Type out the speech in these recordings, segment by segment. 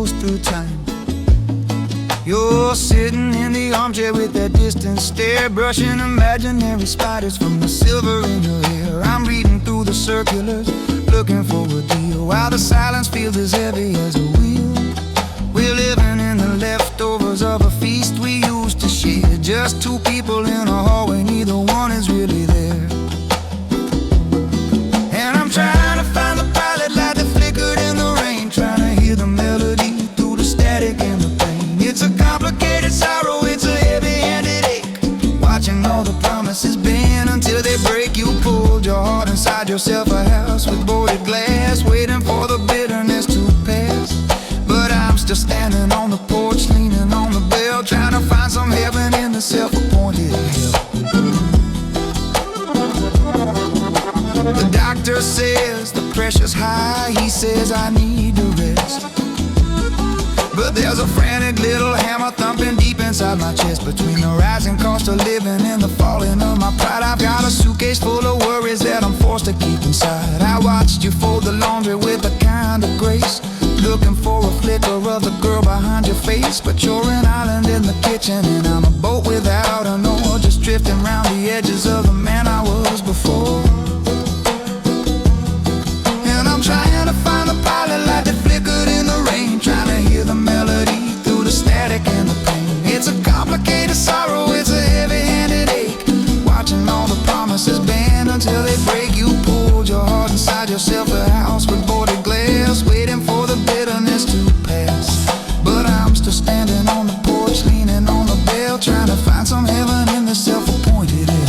goes through time. You're sitting in the armchair with that distant stare, brushing imaginary spiders from the silver in your hair. I'm reading through the circulars, looking for a deal, while the silence feels as heavy as a wheel. We're living in the leftovers of a feast we used to share. Just two people in a hallway, neither one is really there. And I'm trying to find the pilot light that flickered in the rain, trying to hear the melody through the static and the pain. It's a complicated sorrow, it's a heavy-handed ache, watching all the promises bend until they break. You pulled your heart inside yourself, a house with boarded glass, waiting for the bitterness to pass. But I'm still standing on the porch, leaning on the bell, trying to find some heaven in the self-appointed hell. The doctor says the pressure's high, he says I need to rest. But there's a frantic little hammer thumping deep inside my chest. Between the rising cost of living and the falling of my pride, I've got a suitcase full of worries that I'm forced to keep inside. I watched you fold the laundry with a kind of grace, looking for a flicker of the girl behind your face. But you're an island in the kitchen and I'm a boat without an oar, just drifting round the edges of the man I was before. And I'm trying to find the pilot light that flickered in the rain, trying to hear the melody through the static and the pain. It's a complicated sorrow, it's a heavy-handed ache, watching all the promises bend until they break. You pulled your heart inside yourself, a house with boarded glass, waiting for the bitterness to pass. But I'm still standing on the porch, leaning on the bell, trying to find some heaven in the self-appointed hell.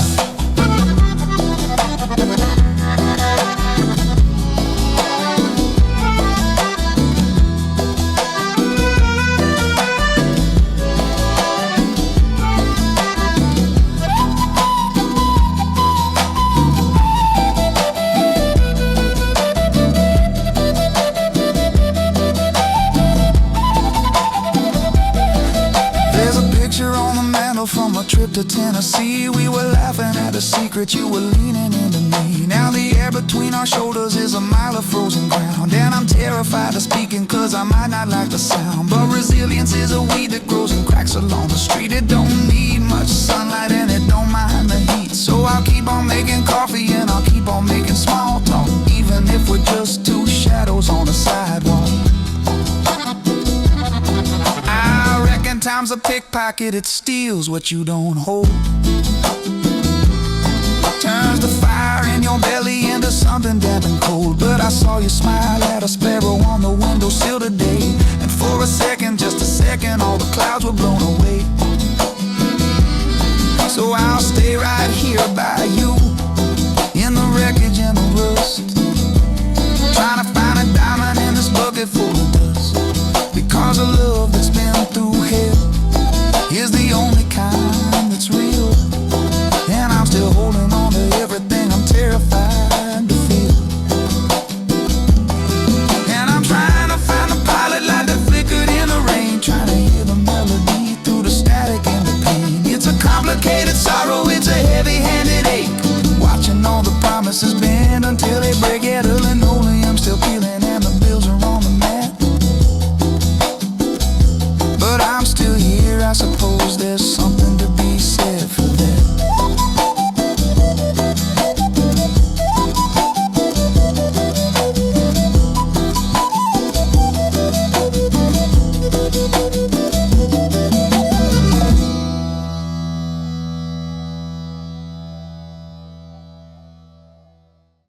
From a trip to Tennessee, we were laughing at a secret, you were leaning into me. Now the air between our shoulders is a mile of frozen ground, and I'm terrified of speaking cause I might not like the sound. But resilience is a weed that grows in cracks along the street. It don't need much sunlight and it don't mind the heat. So I'll keep on making coffee and I'll keep on making small talk, even if we're just two shadows on a sidewalk. Time's a pickpocket, it steals what you don't hold, turns the fire in your belly into something damp and cold. But I saw you smile at a sparrow on the windowsill today, and for a second, just a second, all the clouds were blown away. So I'll stay right here by you